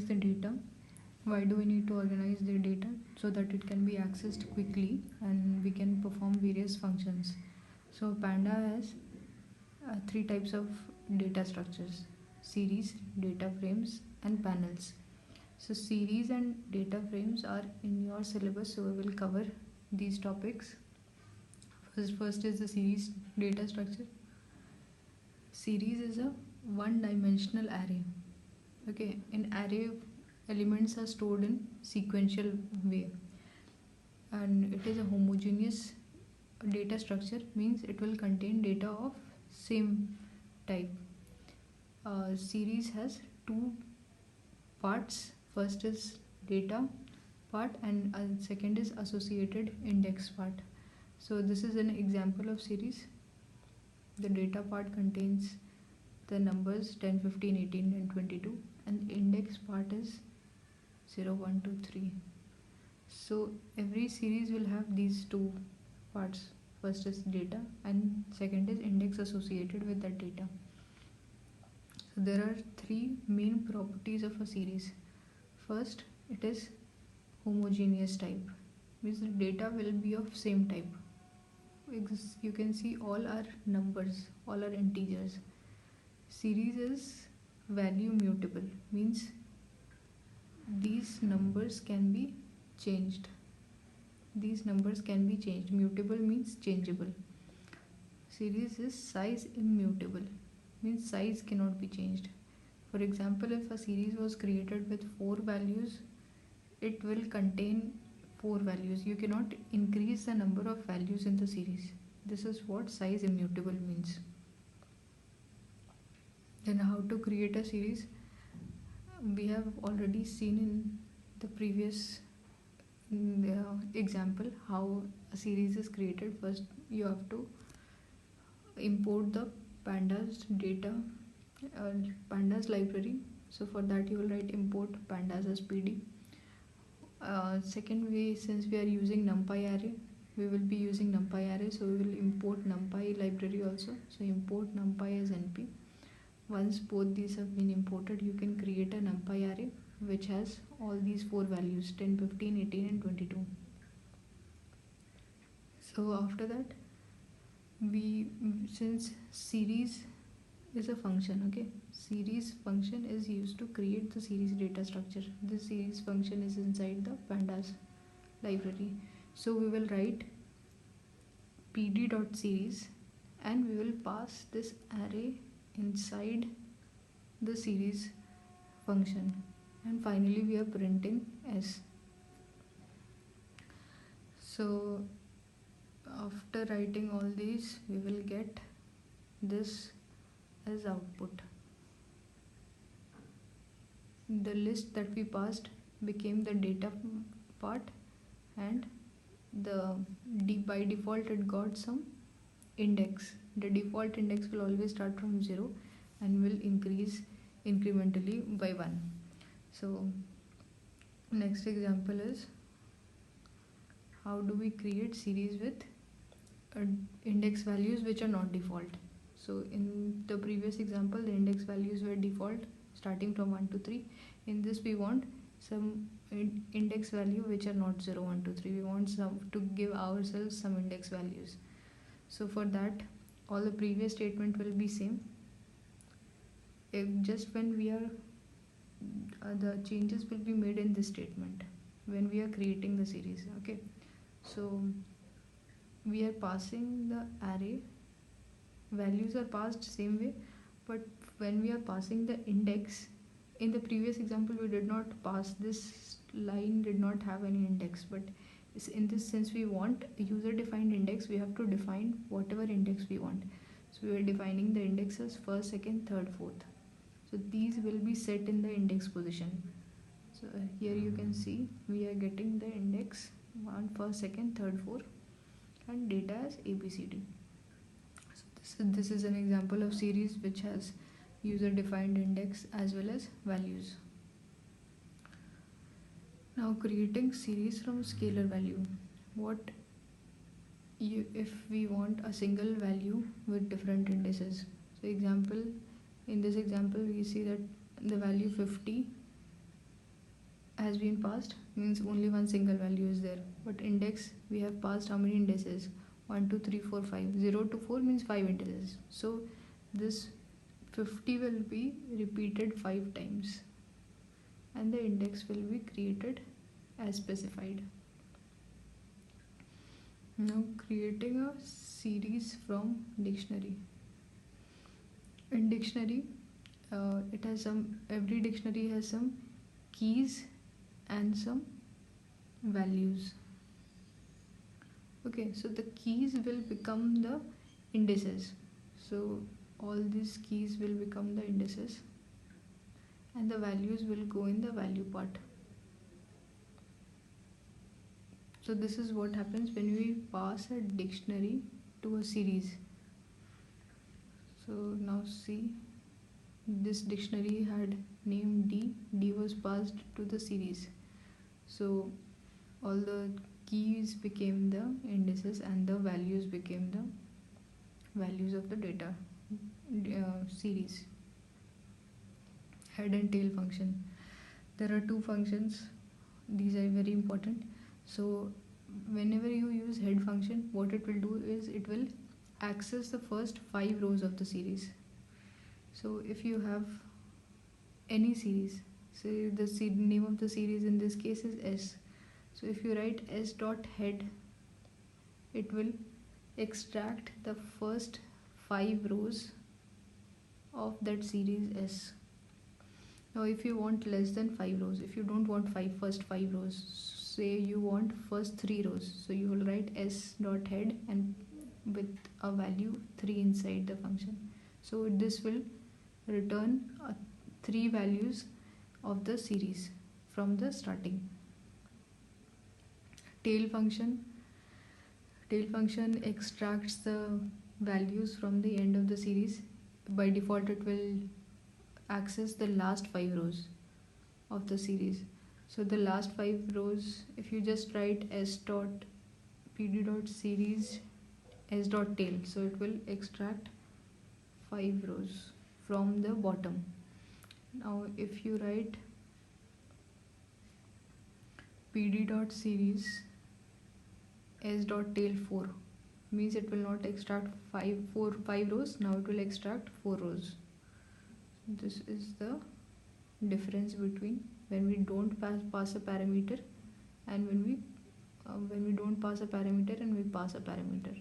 the data. Why do we need to organize the data? So that it can be accessed quickly and we can perform various functions. So Panda has three types of data structures: series, data frames, and panels. So series and data frames are in your syllabus, so we will cover these topics. First is the series data structure. Series is a one-dimensional array. Okay, an array elements are stored in sequential way, and it is a homogeneous data structure, means it will contain data of same type. Series has two parts. First is data part and second is associated index part. So this is an example of series. The data part contains the numbers 10, 15, 18 and 22, and the index part is 0, 1, 2, 3. So every series will have these two parts. First is data and second is index associated with that data. So there are three main properties of a series. First, it is homogeneous type, means the data will be of same type. You can see all are numbers, all are integers. Series is value mutable, means these numbers can be changed. These numbers can be changed. Mutable means changeable. Series is size immutable, means size cannot be changed. For example, if a series was created with 4 values, it will contain 4 values. You cannot increase the number of values in the series. This is what size immutable means. Then how to create a series? We have already seen in the previous example how a series is created. First you have to import the pandas data, pandas library. So for that you will write import pandas as pd. Second way, since we are using numpy array, we will be using numpy array, so we will import numpy library also. So import numpy as np. Once both these have been imported, you can create a numpy array which has all these 4 values 10, 15, 18 and 22. So after that, since series is a function, okay, series function is used to create the series data structure. This series function is inside the pandas library. So we will write pd.series and we will pass this array inside the series function, and finally we are printing s. So after writing all these, we will get this as output. The list that we passed became the data part, and by default it got some index. The default index will always start from 0 and will increase incrementally by 1. So next example is how do we create series with index values which are not default. So in the previous example, the index values were default starting from 1 to 3. In this we want some index value which are not 0, 1, 2, 3. We want some to give ourselves some index values. So for that, all the previous statement will be same. Just when we are the changes will be made in this statement when we are creating the series. Okay, so we are passing the array, values are passed same way, but when we are passing the index, in the previous example we did not pass, this line did not have any index, but in this, since we want user defined index, we have to define whatever index we want. So we are defining the indexes first, second, third, fourth. So these will be set in the index position. So here you can see we are getting the index 1, first, second, third, fourth, and data as ABCD. So this is an example of series which has user defined index as well as values. Now creating series from scalar value. If we want a single value with different indices? So in this example we see that the value 50 has been passed means only one single value is there, but index we have passed how many indices? 1 2 3 4 5. 0 to 4 means 5 indices, so this 50 will be repeated 5 times and the index will be created as specified. Now creating a series from dictionary. In dictionary, it has some, every dictionary has some keys and some values. Okay, so the keys will become the indices. So all these keys will become the indices and the values will go in the value part. So this is what happens when we pass a dictionary to a series. So now see, this dictionary had name D. D was passed to the series. So all the keys became the indices and the values became the values of the data series. Head and tail function. There are two functions. These are very important. So whenever you use head function, what it will do is it will access the first 5 rows of the series. So if you have any series, say the name of the series in this case is S. So if you write S dot head, it will extract the first 5 rows of that series S. Now if you want less than 5 rows, if you don't want first 5 rows, say you want first 3 rows, so you will write S dot head and with a value 3 inside the function. So this will return 3 values of the series from the starting. Tail function extracts the values from the end of the series. By default it will access the last 5 rows of the series. So the last 5 rows, if you just write s dot pd dot series s dot tail, so it will extract 5 rows from the bottom. Now if you write pd dot series s dot tail 4, means it will not extract 5 rows, now it will extract 4 rows. This is the difference between when we don't pass a parameter and when we don't pass a parameter and we pass a parameter.